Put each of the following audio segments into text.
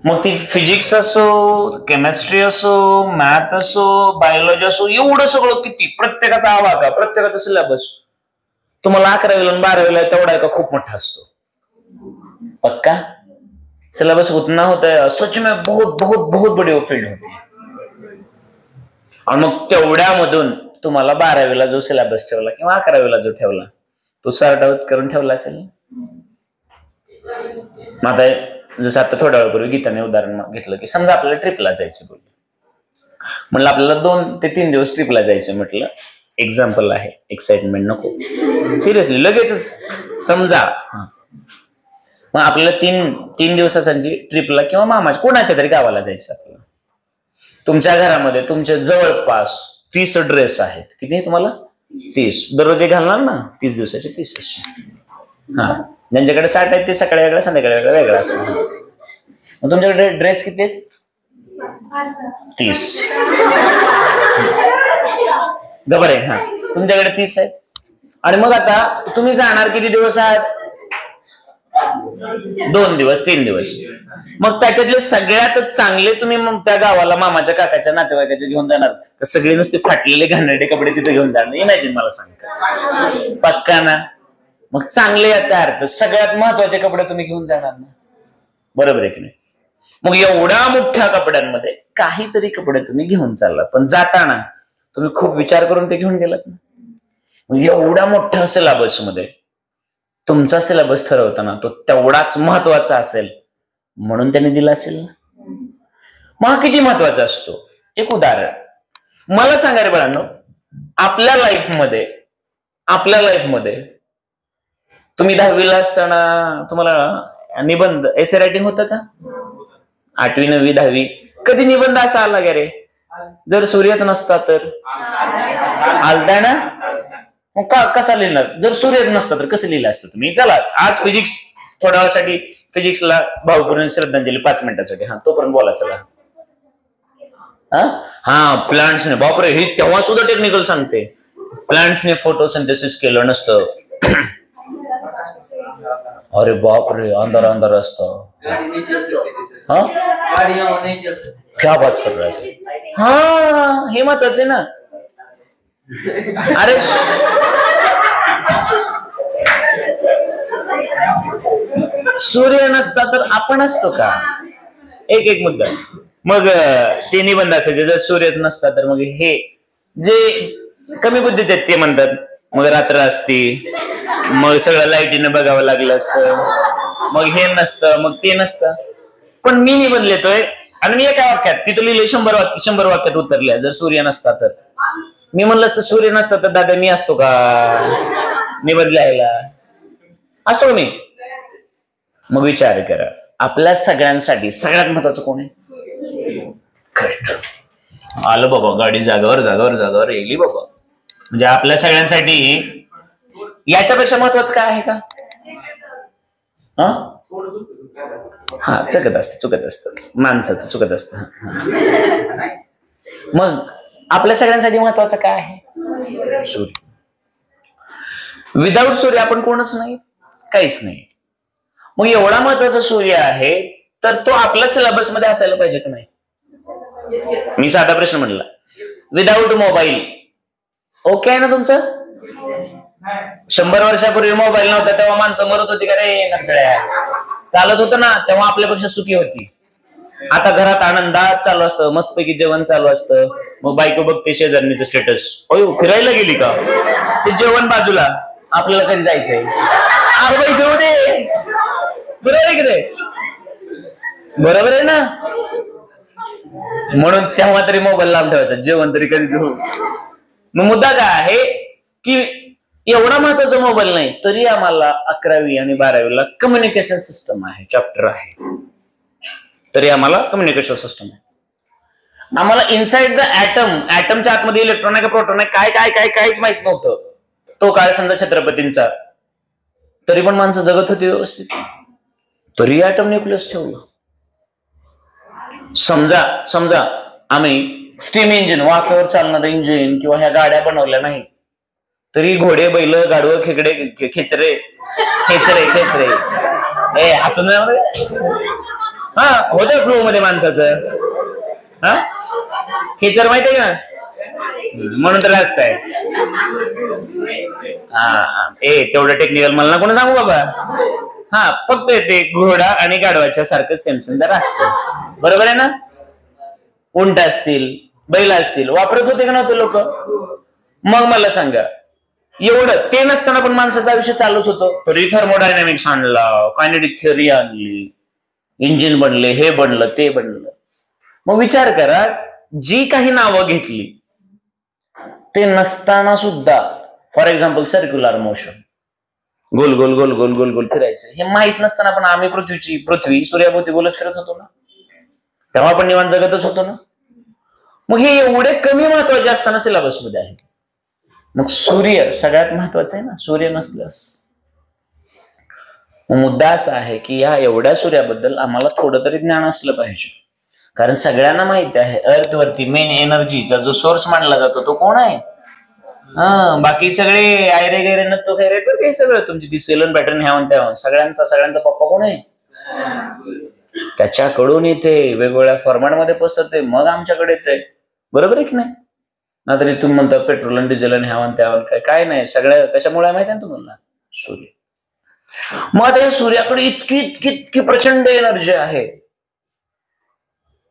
मग ती फिजिक्स असो, केमिस्ट्री असो, मॅथ असो, बायोलॉजी असो, एवढं सगळं किती प्रत्येकाचा आवाका, प्रत्येकाचा सिलेबस तुम्हाला 11वीला आणि 12वीला तेवढा आहे का खूप मोठा असतो? पक्का सिलेबस उतना होता है, सच में बहुत बहुत बहुत बड़ी फील्ड होती है. आणि मग तेवढ्यामधून तुम्हाला 12वीला जो सिलेबस ठेवला किंवा 11वीला जो ठेवला तो सॉर्ट आउट करून ठेवला असेल. मग आता जसं आता थोड्या वेळापूर्वी गीताने उदाहरण घेतलं की समजा आपल्याला ट्रिपला जायचं बोललं, म्हणलं आपल्याला 2 ते 3 दिवस ट्रिपला जायचं, म्हटलं एक्झाम्पल आहे, एक्साइटमेंट नको, सिरियसली लगेचच समजा. मग आपल्याला 3 दिवसासाठी ट्रिपला किंवा मामाच्या कोणाच्या तरी गावाला जायचं आपल्याला. तुमच्या घरामध्ये तुमच्या जवळपास 30 ड्रेस आहेत. किती आहे तुम्हाला? 30. दररोज घालणार ना, 30 दिवसाचे 30 असे. हा, ज्यांच्याकडे 60 आहेत ते सकाळी वेगळा संध्याकाळी वेगळा वेगळा असं. मग तुमच्याकडे ड्रेस किती आहेत? 30. बरोबर आहे. हा, तुमच्याकडे 30 आहेत. आणि मग आता तुम्ही जाणार किती दिवस आहात? 2 दिवस 3 दिवस. मग त्याच्यातले सगळ्यात चांगले तुम्ही मग त्या गावाला मामाच्या काकाच्या नातेवाईकाचे घेऊन जाणार तर सगळे नुसते फाटलेले घाणेरडे कपडे तिथे घेऊन जाणार? इमॅजिन मला सांगता. पक्का ना? मग चांगले याचा अर्थ सगळ्यात महत्वाचे कपडे तुम्ही घेऊन जाणार ना, बरोबर आहे की नाही? मग एवढ्या मोठ्या कपड्यांमध्ये काहीतरी कपडे तुम्ही घेऊन चाललात, पण जाताना तुम्ही खूप विचार करून ते घेऊन गेलात ना. मग एवढ्या मोठ्या सिलेबस मध्ये तुमचा सिलेबस ठरवताना तो तेवढाच महत्वाचा असेल म्हणून त्याने दिला असेल ना. मग किती महत्वाचा असतो? एक उदाहरण मला सांगा रे बाळांनो, आपल्या लाईफमध्ये तुम्ही 10वीला असताना तुम्हाला निबंध एसे रायटिंग होतं का? 8वी 9वी 10वी कधी निबंध असा आला का रे? जर सूर्यच नसता तर आलता ना. मग कसा लिहिणार? जर सूर्यच नसता तर कसं लिहिलं असतं तुम्ही? चला आज फिजिक्स थोड्या वेळासाठी फिजिक्सला भावपूर्ण श्रद्धांजली 5 मिनिटासाठी. हा, तोपर्यंत बोला चला. हा, प्लांट्सने, बापरे, हे तेव्हा सुद्धा टेक्निकल सांगते, प्लांट्सने फोटोसिंथेसिस केलं नसतं. अरे बापरे, अंधार अंधार असतं. क्या बात कर रहा है? हा, हे महत्वाचं आहे ना. अरे सूर्य नसता तर आपण असतो का? एक मुद्दा. मग ते निबंध असायचे जर सूर्यच नसता तर. मग हे जे कमी बुद्धीचे आहेत ते म्हणतात मग रात्र असती, मग सगळं लाईटीनं बघावं लागलं असतं, मग हे नसतं, मग ते नसतं. पण मी निबंध लिहितोय आणि मी एका वाक्यात तिथं लिहिले 100 वाक्यात उतरल्या. जर सूर्य नसता तर मी म्हणलं असतं सूर्य नसता तर दादा मी असतो का निबंध लिहायला? असतो मी. मग विचार करा, आपल्या सगळ्यांसाठी सगळ्यात महत्वाचं कोण आहे? आलं बाबा, गाडी जागावर येली बाबा. म्हणजे आपल्या सगळ्यांसाठी याच्यापेक्षा महत्वाचं काय आहे का? हा, चुकत असत माणसाचं, चुकत असत. मग आपल्या सगळ्यांसाठी महत्वाचं काय आहे? सूर्य. विदाऊट सूर्य आपण कोणच नाही, काहीच नाही. मग एवढा महत्वाचा सूर्य आहे तर तो आपल्या सिलेबस मध्ये असायला पाहिजे की नाही? मी साधा प्रश्न म्हणला, विदाऊट मोबाईल ओके आहे ना तुमचं? 100 वर्षापूर्वी मोबाईल नव्हता तेव्हा माणसं मरत होती का रे नक्षड्या? चालत होतं ना, तेव्हा आपल्यापेक्षा सुखी होती. आता घरात आनंदात चालू असतं, मस्तपैकी जेवण चालू असतं. मग बायको बघते शेजारणीचं स्टेटस, अयो फिरायला गेली का? ते जेवण बाजूला, आपल्याला कधी जायचंय? अरे बाई जेवण दे. बरोबर आहे की रे? बरोबर आहे ना? म्हणून तेव्हा तरी मोबाईल लांब ठेवायचा, जेवण तरी कधी घेऊ. मग मुद्दा काय आहे की एवढा महत्वाचा मोबाईल नाही तरी आम्हाला 11वी आणि 12वीला कम्युनिकेशन सिस्टम आहे, चॅप्टर आहे. तरी आम्हाला कम्युनिकेशन सिस्टम आहे. आम्हाला इनसाइड द ऍटमच्या आतमध्ये इलेक्ट्रॉन आहे का प्रोटॉन आहे काय काय काय काहीच माहित नव्हतं. तो काळ समजा छत्रपतींचा, तरी पण माणसं जगत होती व्यवस्थित. तरी ऍटम न्यूक्लियस ठेवलं. समजा आम्ही स्टीम इंजिन, वाफेवर चालणारं इंजिन किंवा ह्या गाड्या बनवल्या नाही, तरी घोडे, बैल, गाढवं, खेकडे, खेचरे ए असं नाही. हा होतं फ्लो मध्ये माणसाचं. हा खेचर माहितीये का, म्हणून तर असतंय. हा तेवढं टेक्निकल मला ना कोणी सांगू बाबा. हा फक्त ते घोडा आणि गाढवाच्या सारखं सेम सुंदर असतं, बरोबर आहे ना. उंट असतील, बैल असतील वापरत होते का नव्हते लोक. मग मला सांगा, एवढं ते नसताना पण माणसाचं आयुष्य चालूच होतं. तरी थर्मोडायनामिक्स आणला, कायनेटिक थिअरी आणली, इंजिन बनले, हे बनलं ते बनलं. मग विचार करा, जी काही नावं घेतली ते नसताना सुद्धा, फॉर एक्झाम्पल सर्क्युलर मोशन, गोल गोल गोल गोल गोल गोल फिरायचं, हे माहित नसताना पण आम्ही पृथ्वी सूर्याभोवती गोलच फिरत होतो ना, तेव्हा आपण निवांत जगतच होतो ना. मग हे एवढे कमी महत्वाचे असताना सिलेबसमध्ये आहे. मग सूर्य सगळ्यात महत्वाचं आहे ना, सूर्य नसल्यास. मुद्दा असा आहे की या एवढ्या सूर्याबद्दल आम्हाला थोडं तरी ज्ञान असलं पाहिजे. कारण सगळ्यांना माहिती आहे अर्थवरती मेन एनर्जीचा जो सोर्स मानला जातो तो कोण आहे. बाकी सगळे आयरे गैरे नतो खैरे तर काही सगळं तुमची ती सेलन पॅटर्न ह्यावन त्यावन सगळ्यांचा पप्पा कोण आहे. त्याच्याकडून इथे वेगवेगळ्या फॉर्मॅटमध्ये पसरते, मग आमच्याकडे येते, बरोबर आहे की नाही. ना तरी तुम्ही म्हणता पेट्रोल आणि डिझेल आणि ह्यावन त्यावन काय नाही, सगळ्या कशामुळे माहिती आहे तुम्हाला, सूर्य. मग आता या सूर्याकडे इतकी इतकी इतकी प्रचंड एनर्जी आहे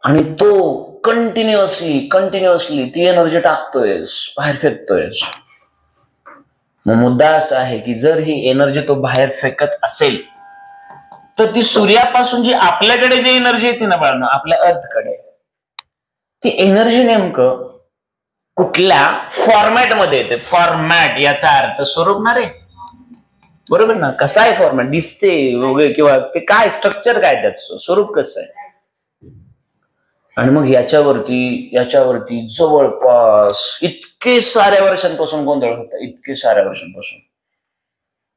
आणि तो कंटिन्युअसली ती एनर्जी टाकतोय, बाहेर फेकतोय. मग मुद्दा असा आहे की जर ही एनर्जी तो बाहेर फेकत असेल तर ती सूर्यापासून जी आपल्याकडे जी एनर्जी येते ना बाळांनो, आपल्या अर्थकडे, ती एनर्जी नेमकं कुठल्या फॉर्मॅटमध्ये येते. फॉर्मॅट याचा अर्थ स्वरूप ना रे, बरोबर ना. कसा आहे फॉर्मॅट, दिसते वगैरे किंवा ते काय स्ट्रक्चर काय त्याचं स्वरूप कसं आहे. आणि मग याच्यावरती जवळपास इतके साऱ्या वर्षांपासून गोंधळ होता, इतके साऱ्या वर्षांपासून.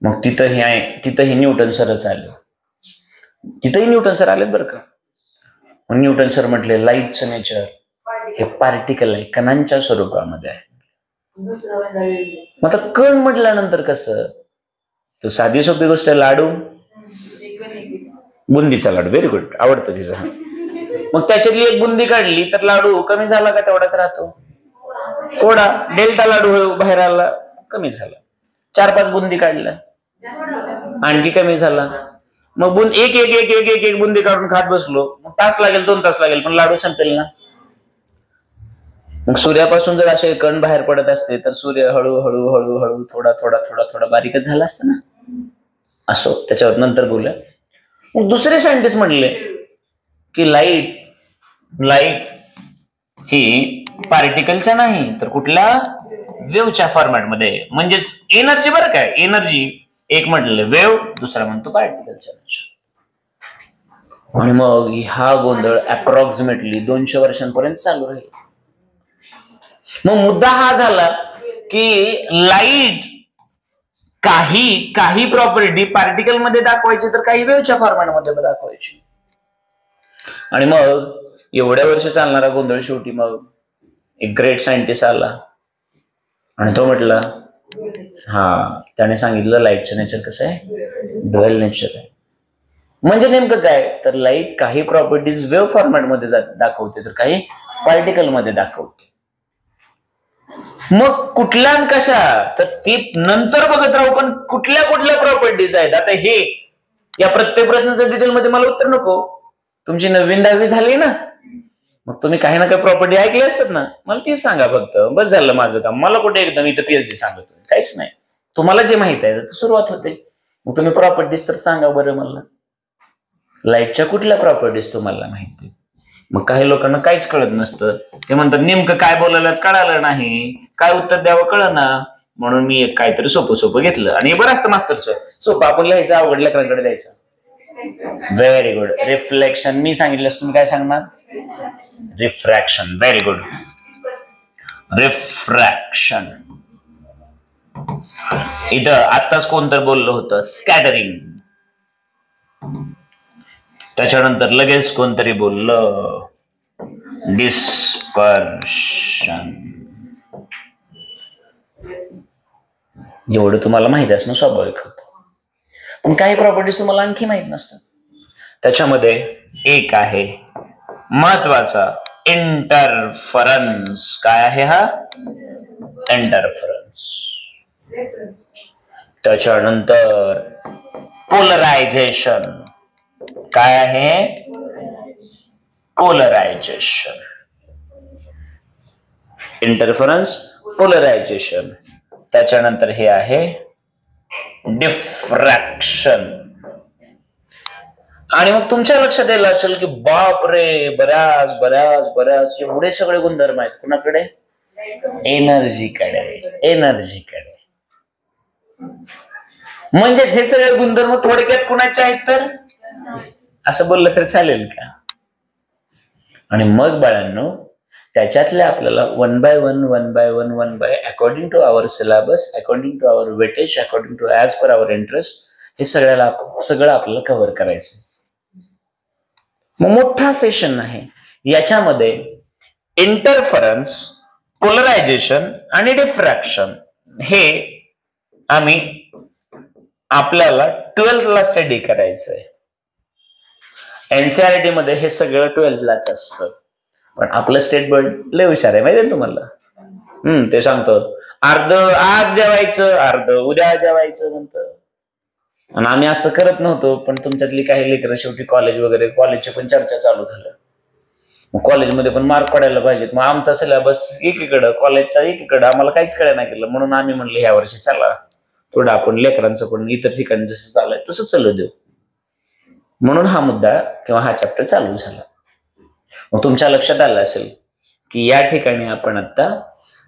मग तिथंही न्यूटन सरच आले, तिथंही न्यूटन सर आलेत बरं का. मग न्यूटन सर म्हटले लाईटचं नेचर हे पार्टिकल आहे, कणांच्या स्वरूपामध्ये आहे. मग आता कण म्हटल्यानंतर कसं, तर साधी सोपी गोष्ट आहे, लाडू, बुंदीचा लाडू, व्हेरी गुड, आवडतं तिचं. मग त्याच्यातली एक बुंदी काढली तर लाडू कमी झाला का तेवढाच राहतो, थोडा डेल्टा लाडू बाहेर आला, कमी झाला. 4-5 बुंदी काढल्या आणखी कमी झाला. मग एक एक एक एक एक एक बुंदी काढून खात बसलो, मग तास लागेल 2 तास लागेल, पण लाडू संपेल ना. मग सूर्यापासून जर असे कण बाहेर पडत असते तर सूर्य हळूहळू हळूहळू थोडा थोडा थोडा थोडा बारीकच झाला असतं ना. असो, त्याच्यावर नंतर बोलूया. मग दुसरे सायंटिस्ट म्हणले की लाईट ही पार्टिकलच्या नाही तर कुठल्या वेव्हच्या फॉर्मॅटमध्ये, म्हणजेच एनर्जी, बरं काय, एनर्जी एक म्हटलेलं वेव्ह, दुसरा म्हणतो पार्टिकलचा. आणि मग हा गोंधळ अप्रॉक्सिमेटली 200 वर्षांपर्यंत चालू राहील. मग मुद्दा हा झाला की लाईट काही प्रॉपर्टी पार्टिकल मध्ये दाखवायची तर काही वेव्हच्या फॉर्मॅटमध्ये दाखवायची. आणि मग एवढ्या वर्ष चालणारा गोंधळ शेवटी मग एक ग्रेट सायंटिस्ट आला आणि तो म्हटला, त्याने सांगितलं लाईटचं नेचर कसं आहे, ड्युअल नेचर आहे. म्हणजे नेमकं काय, तर लाईट काही प्रॉपर्टीज वेव्ह फॉर्मॅटमध्ये दाखवते तर काही पार्टिकल मध्ये दाखवते. मग कुठल्या कशा, तर ती नंतर बघत राहू, पण कुठल्या प्रॉपर्टीज आहेत. आता हे या प्रत्येक प्रश्नाचं डिटेलमध्ये मला उत्तर नको, तुमची 9वी-10वी झाली ना, मग तुम्ही काही ना काही प्रॉपर्टी ऐकली असतात ना, मला ती सांगा फक्त, बस झालं माझं काम. मला कुठे एकदम इथं PhD सांगतो, काहीच नाही. तुम्हाला जे माहित आहे सुरुवात होते. मग तुम्ही प्रॉपर्टीज तर सांगा बरं मला, लाईटच्या कुठल्या प्रॉपर्टीज तुम्हाला माहिती. मग काही लोकांना काहीच कळत नसतं, ते म्हणतात नेमकं काय बोलायला कळालं नाही, काय उत्तर द्यावं कळना, म्हणून मी एक काहीतरी सोपं घेतलं. आणि हे बरं असतं मास्तरचं, सोपं आपण लिहायचं, अवघड लेकरांकडे द्यायचं. Very good. रिफ्लेक्शन मी सांगितलं, तुम्ही काय सांगणार, रिफ्रॅक्शन. Very good, refraction. इथं आत्ताच कोणतं बोललं होतं, स्कॅटरिंग. त्याच्यानंतर लगेच कोणतरी बोललं डिस्पर्शन. एवढं तुम्हाला माहिती असणं स्वाभाविक होतं, पण काही प्रॉपर्टीज तुम्हाला आणखी माहित नसतात. त्याच्यामध्ये एक आहे महत्वाचा इंटरफरन्स. काय आहे हा? इंटरफरन्स. त्याच्यानंतर पोलरायझेशन. काय आहे? पोलरायझेशन. Interference, polarisation. त्याच्यानंतर हे आहे डिफ्रॅक्शन. आणि मग तुमच्या लक्षात यायला असेल की बाप रे, बऱ्याच बऱ्याच बऱ्याच एवढे सगळे गुणधर्म आहेत. कुणाकडे? एनर्जीकडे. एनर्जीकडे. म्हणजेच हे सगळे गुणधर्म थोडक्यात कुणाचे आहेत? तर असं बोललं तर चालेल का? आणि मग बाळांनो, त्याच्यातले आपल्याला one by one according to our syllabus, according to our weightage, according to as per our interest, हे सगळं आपल्याला कव्हर करायचं. मग मोठा सेशन आहे. याच्यामध्ये इंटरफरन्स, पोलरायझेशन आणि डिफ्रॅक्शन हे आम्ही आपल्याला 12th ला स्टडी करायचंय. एनसीआरटी मध्ये हे सगळं 12th लाच असतं. पण आपलं स्टेट बोर्ड लय हुशार आहे, माहिती तुम्हाला. ते सांगतो अर्ध आज जेवायचं, अर्ध उद्या जेवायचं म्हणतं. आणि आम्ही असं करत नव्हतो. पण तुमच्यातली काही लेकरं शेवटी कॉलेज वगैरे, कॉलेजची पण चर्चा चालू झालं. कॉलेजमध्ये पण मार्क पडायला पाहिजेत. मग आमचा सिलेबस एकीकडं, कॉलेजचा एकीकडं, आम्हाला काहीच कळलं नाही केलं. म्हणून आम्ही म्हणलं ह्या वर्षी चला थोडं आपण लेकरांचं पण इतर ठिकाणी जसं चाललंय तसं चालू देऊ. म्हणून हा मुद्दा किंवा हा चॅप्टर चालू झाला. मग तुमच्या लक्षात आलं असेल की या ठिकाणी आपण आता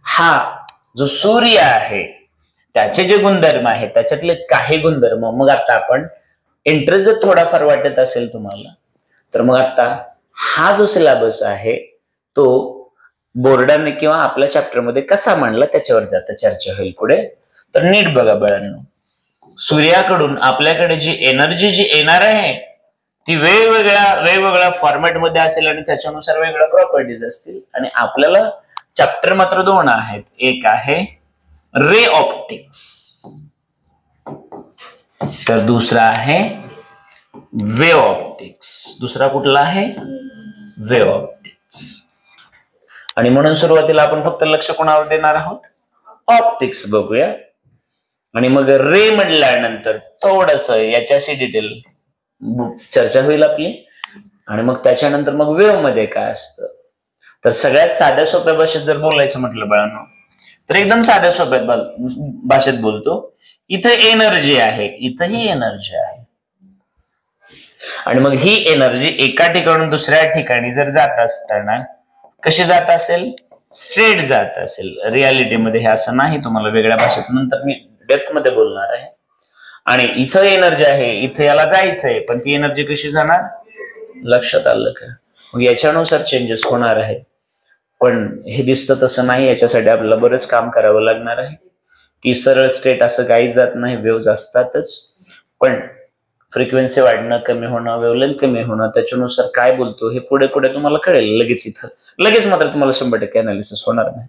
हा जो सूर्य आहे त्याचे जे गुणधर्म आहेत त्याच्यातले काही गुणधर्म, मग आता आपण इंटरेस्ट जर थोडाफार वाटत असेल तुम्हाला, तर मग आता हा जो सिलेबस आहे तो बोर्डाने किंवा आपल्या चॅप्टर मध्ये कसा मांडला त्याच्यावरती आता चर्चा होईल पुढे. तर नीट बघा बाळांनो, सूर्याकडून आपल्याकडे जी एनर्जी जी येणार आहे ती वेगवेगळ्या फॉर्मॅट मध्ये असेल आणि त्याच्यानुसार वेगवेगळ्या प्रॉपर्टीज असतील. आणि आपल्याला चॅप्टर मात्र 2 आहेत. एक आहे रे ऑप्टिक्स, तर दुसरा आहे वेव्ह ऑप्टिक्स. दुसरा कुठला आहे? Wave optics. आणि म्हणून सुरुवातीला आपण फक्त लक्ष कोणावर देणार आहोत? ऑप्टिक्स बघूया. आणि मग रे म्हटल्यानंतर थोडस याच्याशी डिटेल चर्चा होईल आपली. आणि मग त्याच्यानंतर मग वेव्ह मध्ये काय असतं, तर सगळ्यात साध्या सोप्या भाषेत जर बोलायचं म्हटलं बाळांनो, तर एकदम साध्या सोप्या भाषेत बोलतो. इथे एनर्जी आहे, इथंही एनर्जी आहे. आणि मग ही एनर्जी एका ठिकाणून दुसऱ्या ठिकाणी जर जात असताना कशी जात असेल? स्ट्रेट जात असेल. रियालिटीमध्ये हे असं नाही, तुम्हाला वेगळ्या भाषेत नंतर मी डेप्थ मध्ये बोलणार आहे. आणि इथं एनर्जी आहे, इथं याला जायचंय, पण ती एनर्जी कशी जाणार? लक्षात आलं का? मग याच्यानुसार चेंजेस होणार आहे. पण हे दिसतं तसं नाही. याच्यासाठी आपल्याला बरंच काम करावं लागणार आहे की सरळ स्ट्रेट असं काही जात नाही, वेव्ह असतातच. पण फ्रिक्वेन्सी वाढणं, कमी होणं, वेव्हलेंथ कमी होणं, त्याच्यानुसार काय बोलतो हे पुढे पुढे तुम्हाला कळेल. लगेच मात्र तुम्हाला 100% अनालिसिस होणार नाही.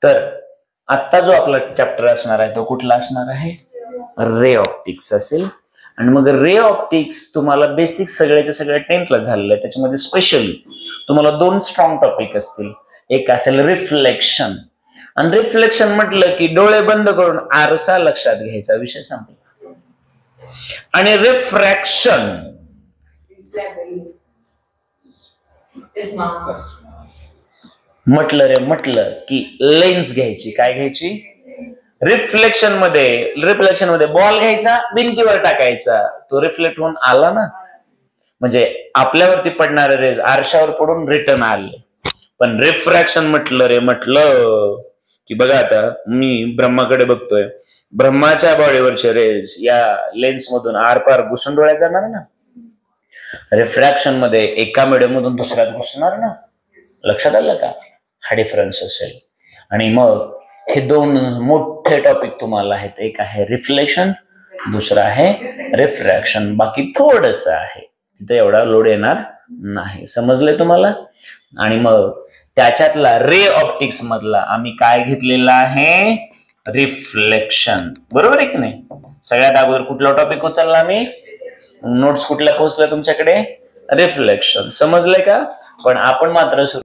तर आता जो आपला चॅप्टर असणार आहे तो कुठला असणार आहे? रे ऑप्टिक्स असेल. आणि मग रे ऑप्टिक्स तुम्हाला बेसिक सगळ्याच्या सगळ्या 10th ला झालेलं आहे. त्याच्यामध्ये स्पेशली तुम्हाला 2 स्ट्रॉंग टॉपिक असतील. एक असेल रिफ्लेक्शन. आणि रिफ्लेक्शन म्हटलं की डोळे बंद करून आरसा लक्षात घ्यायचा, विषय संपला. आणि रिफ्रॅक्शन म्हटलं की लेन्स घ्यायची. काय घ्यायची? रिफ्लेक्शन मध्ये बॉल घ्यायचा, भिंतीवर टाकायचा, तो रिफ्लेक्ट होऊन आला ना, म्हणजे आपल्यावरती पडणारे रेज आरशावर पडून रिटर्न आले. पण रिफ्रॅक्शन म्हटलं की बघा, आता मी ब्रह्माकडे बघतोय, ब्रह्माच्या बॉडीवरचे रेज या लेन्स मधून आरपार घुसून डोळ्यात जाणार ना. रिफ्रॅक्शन मध्ये एका मीडियम मधून दुसऱ्यात घुसणार ना. लक्षात आलं का? हा डिफरन्स असेल. आणि मग हे 2 मोठे टॉपिक तुम्हाला आहेत. एक आहे रिफ्लेक्शन, दुसरा आहे रिफ्रॅक्शन. बाकी थोडस आहे, तिथे एवढा लोड येणार नाही. समजलंय तुम्हाला? आणि मग त्याच्यातला रे ऑप्टिक्स मधला आम्ही काय घेतलेला आहे? रिफ्लेक्शन. बरोबर आहे की नाही? सगळ्यात अगोदर कुठला टॉपिक उचलला मी? नोट्स कुठल्या पोहोचल्या तुमच्याकडे? रिफ्लेक्शन. समजलंय का? पण आपण मात्र